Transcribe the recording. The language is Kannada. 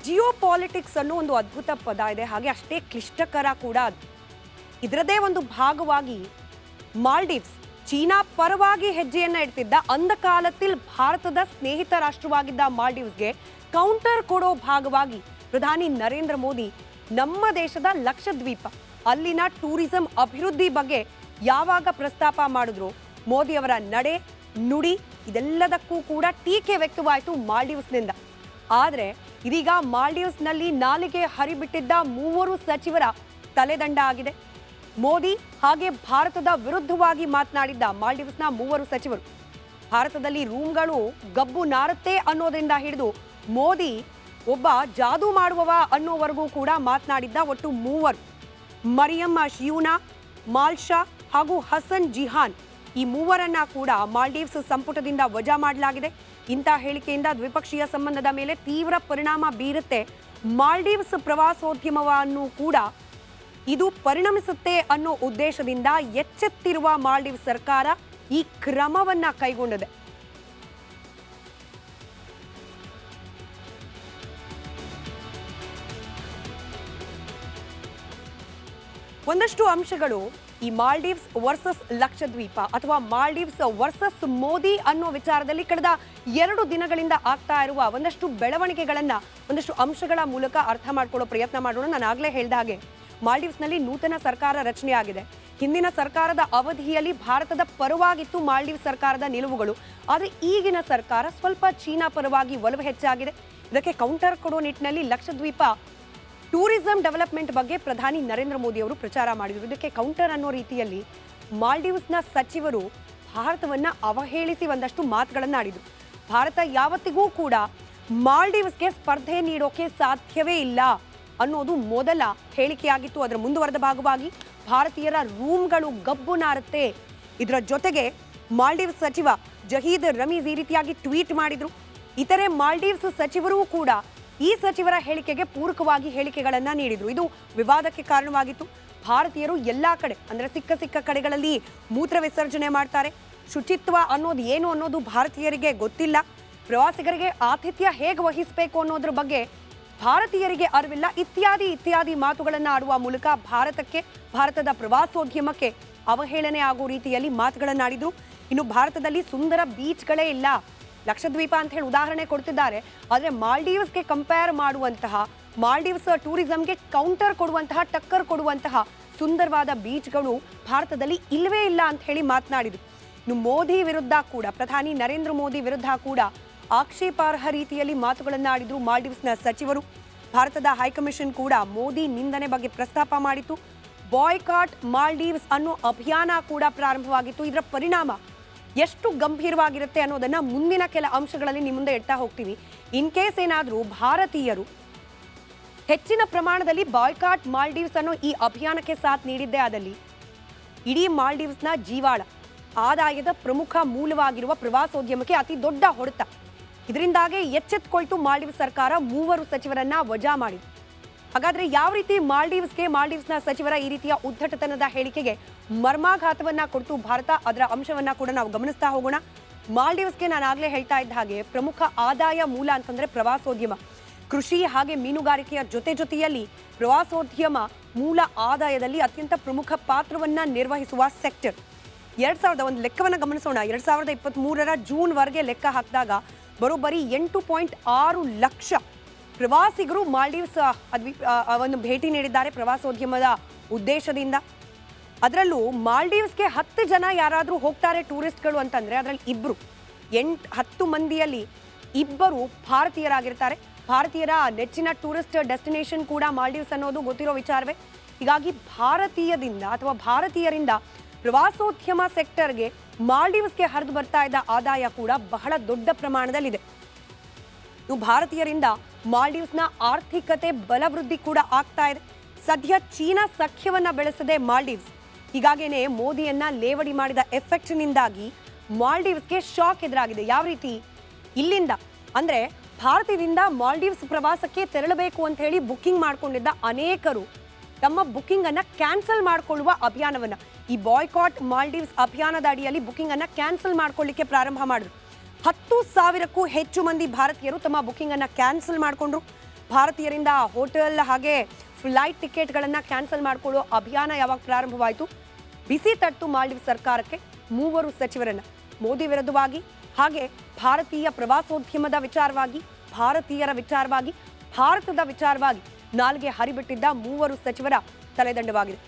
ಜಿಯೋ ಪಾಲಿಟಿಕ್ಸ್ ಅನ್ನೋ ಒಂದು ಅದ್ಭುತ ಪದ ಇದೆ, ಹಾಗೆ ಅಷ್ಟೇ ಕ್ಲಿಷ್ಟಕರ ಕೂಡ. ಇದರದೇ ಒಂದು ಭಾಗವಾಗಿ ಮಾಲ್ಡೀವ್ಸ್ ಚೀನಾ ಪರವಾಗಿ ಹೆಜ್ಜೆಯನ್ನ ಇಡ್ತಿದ್ದ ಅಂಧಕಾಲത്തിൽ ಭಾರತದ ಸ್ನೇಹಿತ ರಾಷ್ಟ್ರವಾಗಿದ್ದ ಮಾಲ್ಡೀವ್ಸ್ಗೆ ಕೌಂಟರ್ ಕೊಡೋ ಭಾಗವಾಗಿ ಪ್ರಧಾನಿ ನರೇಂದ್ರ ಮೋದಿ ನಮ್ಮ ದೇಶದ ಲಕ್ಷದ್ವೀಪ ಅಲ್ಲಿನ ಟೂರಿಸಂ ಅಭಿವೃದ್ಧಿ ಬಗ್ಗೆ ಯಾವಾಗ ಪ್ರಸ್ತಾಪ ಮಾಡಿದ್ರು ಮೋದಿ ಅವರ ನಡೆ ನುಡಿ ಇದೆಲ್ಲದಕ್ಕೂ ಕೂಡ ಟೀಕೆ ವ್ಯಕ್ತವಾಯಿತು ಮಾಲ್ಡೀವ್ಸ್ನಿಂದ. ಆದರೆ ಇದೀಗ ಮಾಲ್ಡೀವ್ಸ್ನಲ್ಲಿ ನಾಲಿಗೆ ಹರಿಬಿಟ್ಟಿದ್ದ ಮೂವರು ಸಚಿವರ ತಲೆದಂಡ ಆಗಿದೆ. ಮೋದಿ ಹಾಗೆ ಭಾರತದ ವಿರುದ್ಧವಾಗಿ ಮಾತನಾಡಿದ್ದ ಮಾಲ್ಡೀವ್ಸ್ನ ಮೂವರು ಸಚಿವರು ಭಾರತದಲ್ಲಿ ರೂಮ್ಗಳು ಗಬ್ಬು ನಾರುತ್ತೆ ಅನ್ನೋದ್ರಿಂದ ಹಿಡಿದು ಮೋದಿ ಒಬ್ಬ ಜಾದೂ ಮಾಡುವವ ಅನ್ನೋವರೆಗೂ ಕೂಡ ಮಾತನಾಡಿದ್ದ ಒಟ್ಟು ಮೂವರು. ಮರಿಯಂ ಶಿಯೂನಾ, ಮಾಲ್ಶಾ ಹಾಗೂ ಹಸನ್ ಜಿಹಾನ್ ಈ ಮೂವರನ್ನ ಕೂಡ ಮಾಲ್ಡೀವ್ಸ್ ಸಂಪುಟದಿಂದ ವಜಾ ಮಾಡಲಾಗಿದೆ. ಇಂಥ ಹೇಳಿಕೆಯಿಂದ ದ್ವಿಪಕ್ಷೀಯ ಸಂಬಂಧದ ಮೇಲೆ ತೀವ್ರ ಪರಿಣಾಮ ಬೀರುತ್ತೆ, ಮಾಲ್ಡೀವ್ಸ್ ಪ್ರವಾಸೋದ್ಯಮವನ್ನು ಕೂಡ ಇದು ಪರಿಣಮಿಸುತ್ತೆ ಅನ್ನೋ ಉದ್ದೇಶದಿಂದ ಎಚ್ಚೆತ್ತಿರುವ ಮಾಲ್ಡೀವ್ಸ್ ಸರ್ಕಾರ ಈ ಕ್ರಮವನ್ನ ಕೈಗೊಂಡಿದೆ. ಒಂದಷ್ಟು ಅಂಶಗಳು ಈ ಮಾಲ್ಡೀವ್ಸ್ ವರ್ಸಸ್ ಲಕ್ಷದ್ವೀಪ ಅಥವಾ ಮಾಲ್ಡೀವ್ಸ್ ವರ್ಸಸ್ ಮೋದಿ ಅನ್ನೋ ವಿಚಾರದಲ್ಲಿ ಕಳೆದ 2 ದಿನಗಳಿಂದ ಆಗ್ತಾ ಇರುವ ಒಂದಷ್ಟು ಬೆಳವಣಿಗೆಗಳನ್ನ ಒಂದಷ್ಟು ಅಂಶಗಳ ಮೂಲಕ ಅರ್ಥ ಮಾಡ್ಕೊಳ್ಳೋ ಪ್ರಯತ್ನ ಮಾಡೋಣ. ನಾನು ಆಗ್ಲೇ ಹೇಳಿದ ಹಾಗೆ ಮಾಲ್ಡೀವ್ಸ್ನಲ್ಲಿ ನೂತನ ಸರ್ಕಾರ ರಚನೆಯಾಗಿದೆ. ಹಿಂದಿನ ಸರ್ಕಾರದ ಅವಧಿಯಲ್ಲಿ ಭಾರತದ ಪರವಾಗಿತ್ತು ಮಾಲ್ಡೀವ್ಸ್ ಸರ್ಕಾರದ ನಿಲುವುಗಳು, ಆದರೆ ಈಗಿನ ಸರ್ಕಾರ ಸ್ವಲ್ಪ ಚೀನಾ ಪರವಾಗಿ ಒಲವು ಹೆಚ್ಚಾಗಿದೆ. ಇದಕ್ಕೆ ಕೌಂಟರ್ ಕೊಡೋ ನಿಟ್ಟಿನಲ್ಲಿ ಲಕ್ಷದ್ವೀಪ ಟೂರಿಸಂ ಡೆವಲಪ್ಮೆಂಟ್ ಬಗ್ಗೆ ಪ್ರಧಾನಿ ನರೇಂದ್ರ ಮೋದಿ ಅವರು ಪ್ರಚಾರ ಮಾಡಿದರು. ಇದಕ್ಕೆ ಕೌಂಟರ್ ಅನ್ನೋ ರೀತಿಯಲ್ಲಿ ಮಾಲ್ಡೀವ್ಸ್ನ ಸಚಿವರು ಭಾರತವನ್ನ ಅವಹೇಳಿಸಿ ಒಂದಷ್ಟು ಮಾತುಗಳನ್ನು ಆಡಿದರು. ಭಾರತ ಯಾವತ್ತಿಗೂ ಕೂಡ ಮಾಲ್ಡೀವ್ಸ್ಗೆ ಸ್ಪರ್ಧೆ ನೀಡೋಕೆ ಸಾಧ್ಯವೇ ಇಲ್ಲ ಅನ್ನೋದು ಮೊದಲ ಹೇಳಿಕೆಯಾಗಿತ್ತು. ಅದರ ಮುಂದುವರೆದ ಭಾಗವಾಗಿ ಭಾರತೀಯರ ರೂಮ್ಗಳು ಗಬ್ಬು ನಾರುತ್ತೆ. ಇದರ ಜೊತೆಗೆ ಮಾಲ್ಡೀವ್ಸ್ ಸಚಿವ ಜಹೀದ್ ರಮೀಜ್ ಈ ರೀತಿಯಾಗಿ ಟ್ವೀಟ್ ಮಾಡಿದ್ರು. ಇತರೆ ಮಾಲ್ಡೀವ್ಸ್ ಸಚಿವರೂ ಕೂಡ ಈ ಸಚಿವರ ಹೇಳಿಕೆಗೆ ಪೂರಕವಾಗಿ ಹೇಳಿಕೆಗಳನ್ನ ನೀಡಿದ್ರು. ಇದು ವಿವಾದಕ್ಕೆ ಕಾರಣವಾಗಿತ್ತು. ಭಾರತೀಯರು ಎಲ್ಲಾ ಕಡೆ ಅಂದ್ರೆ ಸಿಕ್ಕ ಕಡೆಗಳಲ್ಲಿ ಮೂತ್ರ ವಿಸರ್ಜನೆ ಮಾಡ್ತಾರೆ. ಶುಚಿತ್ವ ಅನ್ನೋದು ಏನು ಅನ್ನೋದು ಭಾರತೀಯರಿಗೆ ಗೊತ್ತಿಲ್ಲ. ಪ್ರವಾಸಿಗರಿಗೆ ಆತಿಥ್ಯ ಹೇಗೆ ವಹಿಸಬೇಕು ಅನ್ನೋದ್ರ ಬಗ್ಗೆ ಭಾರತೀಯರಿಗೆ ಅರಿವಿಲ್ಲ. ಇತ್ಯಾದಿ ಮಾತುಗಳನ್ನು ಆಡುವ ಮೂಲಕ ಭಾರತದ ಪ್ರವಾಸೋದ್ಯಮಕ್ಕೆ ಅವಹೇಳನೆ ಆಗೋ ರೀತಿಯಲ್ಲಿ ಮಾತುಗಳನ್ನಾಡಿದ್ರು. ಇನ್ನು ಭಾರತದಲ್ಲಿ ಸುಂದರ ಬೀಚ್ಗಳೇ ಇಲ್ಲ, ಲಕ್ಷದ್ವೀಪ ಅಂತ ಹೇಳಿ ಉದಾಹರಣೆ ಕೊಡ್ತಿದ್ದಾರೆ. ಆದರೆ ಮಾಲ್ಡೀವ್ಸ್ಗೆ ಕಂಪೇರ್ ಮಾಡುವಂತಹ, ಮಾಲ್ಡೀವ್ಸ್ ಟೂರಿಸಂಗೆ ಕೌಂಟರ್ ಕೊಡುವಂತಹ, ಟಕ್ಕರ್ ಕೊಡುವಂತಹ ಸುಂದರವಾದ ಬೀಚ್ಗಳು ಭಾರತದಲ್ಲಿ ಇಲ್ಲವೇ ಇಲ್ಲ ಅಂತ ಹೇಳಿ ಮಾತನಾಡಿದ್ರು. ಇನ್ನು ಮೋದಿ ವಿರುದ್ಧ ಕೂಡ, ಪ್ರಧಾನಿ ನರೇಂದ್ರ ಮೋದಿ ವಿರುದ್ಧ ಕೂಡ ಆಕ್ಷೇಪಾರ್ಹ ರೀತಿಯಲ್ಲಿ ಮಾತುಗಳನ್ನಾಡಿದ್ರು ಮಾಲ್ಡೀವ್ಸ್ನ ಸಚಿವರು. ಭಾರತದ ಹೈಕಮಿಷನ್ ಕೂಡ ಮೋದಿ ನಿಂದನೆ ಬಗ್ಗೆ ಪ್ರಸ್ತಾಪ ಮಾಡಿತ್ತು. ಬಾಯ್ಕಾಟ್ ಮಾಲ್ಡೀವ್ಸ್ ಅನ್ನೋ ಅಭಿಯಾನ ಕೂಡ ಪ್ರಾರಂಭವಾಗಿತ್ತು. ಇದರ ಪರಿಣಾಮ ಎಷ್ಟು ಗಂಭೀರವಾಗಿರುತ್ತೆ ಅನ್ನೋದನ್ನ ಮುಂದಿನ ಕೆಲ ಅಂಶಗಳಲ್ಲಿ ನಿಮ್ಮ ಮುಂದೆ ಇಡ್ತಾ ಹೋಗ್ತೀವಿ. ಇನ್ ಕೇಸ್ ಏನಾದರೂ ಭಾರತೀಯರು ಹೆಚ್ಚಿನ ಪ್ರಮಾಣದಲ್ಲಿ ಬಾಯ್ಕಾಟ್ ಮಾಲ್ಡೀವ್ಸ್ ಅನ್ನೋ ಈ ಅಭಿಯಾನಕ್ಕೆ ಸಾಥ್ ನೀಡಿದ್ದೇ ಆದಲ್ಲಿ ಇಡೀ ಮಾಲ್ಡೀವ್ಸ್ನ ಜೀವಾಳ, ಆದಾಯದ ಪ್ರಮುಖ ಮೂಲವಾಗಿರುವ ಪ್ರವಾಸೋದ್ಯಮಕ್ಕೆ ಅತಿ ದೊಡ್ಡ ಹೊಡೆತ. ಇದರಿಂದಾಗೆ ಎಚ್ಚೆತ್ತುಕೊಳ್ತು ಮಾಲ್ಡೀವ್ಸ್ ಸರ್ಕಾರ ಮೂವರು ಸಚಿವರನ್ನ ವಜಾ ಮಾಡಿದೆ. ಹಾಗಾದ್ರೆ ಯಾವ ರೀತಿ ಮಾಲ್ಡೀವ್ಸ್ನ ಸಚಿವರ ಈ ರೀತಿಯ ಉದ್ದಟತನದ ಹೇಳಿಕೆಗೆ ಮರ್ಮಾಘಾತವನ್ನ ಕೊಡ್ತು ಭಾರತ, ಅದರ ಅಂಶವನ್ನ ಕೂಡ ನಾವು ಗಮನಿಸ್ತಾ ಹೋಗೋಣ. ಮಾಲ್ಡೀವ್ಸ್ಗೆ ನಾನು ಆಗ್ಲೇ ಹೇಳ್ತಾ ಇದ್ದ ಹಾಗೆ ಪ್ರಮುಖ ಆದಾಯ ಮೂಲ ಅಂತಂದ್ರೆ ಪ್ರವಾಸೋದ್ಯಮ. ಕೃಷಿ ಹಾಗೆ ಮೀನುಗಾರಿಕೆಯ ಜೊತೆಯಲ್ಲಿ ಪ್ರವಾಸೋದ್ಯಮ ಮೂಲ ಆದಾಯದಲ್ಲಿ ಅತ್ಯಂತ ಪ್ರಮುಖ ಪಾತ್ರವನ್ನ ನಿರ್ವಹಿಸುವ ಸೆಕ್ಟರ್. 2000 ಲೆಕ್ಕವನ್ನ ಗಮನಿಸೋಣ. 2023 ಜೂನ್ವರೆಗೆ ಲೆಕ್ಕ ಹಾಕಿದಾಗ ಬರೋಬ್ಬರಿ 8.6 ಲಕ್ಷ ಪ್ರವಾಸಿಗರು ಮಾಲ್ಡೀವ್ಸ್ ಒಂದು ಭೇಟಿ ನೀಡಿದ್ದಾರೆ ಪ್ರವಾಸೋದ್ಯಮದ ಉದ್ದೇಶದಿಂದ. ಅದರಲ್ಲೂ ಮಾಲ್ಡೀವ್ಸ್ಗೆ 10 ಜನ ಯಾರಾದರೂ ಹೋಗ್ತಾರೆ ಟೂರಿಸ್ಟ್ಗಳು ಅಂತಂದ್ರೆ ಅದರಲ್ಲಿ 10 ಮಂದಿಯಲ್ಲಿ 2 ಭಾರತೀಯರಾಗಿರ್ತಾರೆ. ಭಾರತೀಯರ ನೆಚ್ಚಿನ ಟೂರಿಸ್ಟ್ ಡೆಸ್ಟಿನೇಷನ್ ಕೂಡ ಮಾಲ್ಡೀವ್ಸ್ ಅನ್ನೋದು ಗೊತ್ತಿರೋ ವಿಚಾರವೇ. ಹೀಗಾಗಿ ಭಾರತೀಯರಿಂದ ಪ್ರವಾಸೋದ್ಯಮ ಸೆಕ್ಟರ್ಗೆ ಮಾಲ್ಡೀವ್ಸ್ಗೆ ಹರಿದು ಬರ್ತಾ ಇದ್ದ ಆದಾಯ ಕೂಡ ಬಹಳ ದೊಡ್ಡ ಪ್ರಮಾಣದಲ್ಲಿದೆ. ಭಾರತೀಯರಿಂದ ಮಾಲ್ಡೀವ್ಸ್ನ ಆರ್ಥಿಕತೆ ಬಲವೃದ್ಧಿ ಕೂಡ ಆಗ್ತಾ ಇದೆ. ಸದ್ಯ ಚೀನಾ ಸಖ್ಯವನ್ನ ಬೆಳೆಸದೆ ಮಾಲ್ಡೀವ್ಸ್, ಹೀಗಾಗೇನೆ ಮೋದಿಯನ್ನ ಲೇವಡಿ ಮಾಡಿದ ಎಫೆಕ್ಟ್ನಿಂದಾಗಿ ಮಾಲ್ಡೀವ್ಸ್ಗೆ ಶಾಕ್ ಎದುರಾಗಿದೆ. ಯಾವ ರೀತಿ? ಇಲ್ಲಿಂದ ಅಂದ್ರೆ ಭಾರತದಿಂದ ಮಾಲ್ಡೀವ್ಸ್ ಪ್ರವಾಸಕ್ಕೆ ತೆರಳಬೇಕು ಅಂತ ಹೇಳಿ ಬುಕ್ಕಿಂಗ್ ಮಾಡ್ಕೊಂಡಿದ್ದ ಅನೇಕರು ತಮ್ಮ ಬುಕ್ಕಿಂಗ್ ಅನ್ನ ಕ್ಯಾನ್ಸಲ್ ಮಾಡಿಕೊಳ್ಳುವ ಅಭಿಯಾನವನ್ನ, ಈ ಬಾಯ್ಕಾಟ್ ಮಾಲ್ಡೀವ್ಸ್ ಅಭಿಯಾನದ ಅಡಿಯಲ್ಲಿ ಬುಕ್ಕಿಂಗ್ ಅನ್ನ ಕ್ಯಾನ್ಸಲ್ ಮಾಡ್ಕೊಳ್ಳಿಕ್ಕೆ ಪ್ರಾರಂಭ ಮಾಡಿದ್ರು. 10,000ಕ್ಕೂ ಹೆಚ್ಚು ಮಂದಿ ಭಾರತೀಯರು ತಮ್ಮ ಬುಕ್ಕಿಂಗ್ ಅನ್ನ ಕ್ಯಾನ್ಸಲ್ ಮಾಡಿಕೊಂಡ್ರು. ಭಾರತೀಯರಿಂದ ಹೋಟೆಲ್ ಹಾಗೆ ಫ್ಲೈಟ್ ಟಿಕೆಟ್ಗಳನ್ನು ಕ್ಯಾನ್ಸಲ್ ಮಾಡಿಕೊಳ್ಳೋ ಅಭಿಯಾನ ಯಾವಾಗ ಪ್ರಾರಂಭವಾಯಿತು? ಬಿಸಿ ತಟ್ಟು ಮಾಲ್ಡೀವ್ ಸರ್ಕಾರಕ್ಕೆ 3 ಸಚಿವರನ್ನ ಮೋದಿ ವಿರುದ್ಧವಾಗಿ ಹಾಗೆ ಭಾರತೀಯ ಪ್ರವಾಸೋದ್ಯಮದ ವಿಚಾರವಾಗಿ, ಭಾರತೀಯರ ವಿಚಾರವಾಗಿ, ಭಾರತದ ವಿಚಾರವಾಗಿ ನಾಲ್ಗೆ ಹರಿಬಿಟ್ಟಿದ್ದ 3 ಸಚಿವರ ತಲೆದಂಡವಾಗಿದೆ.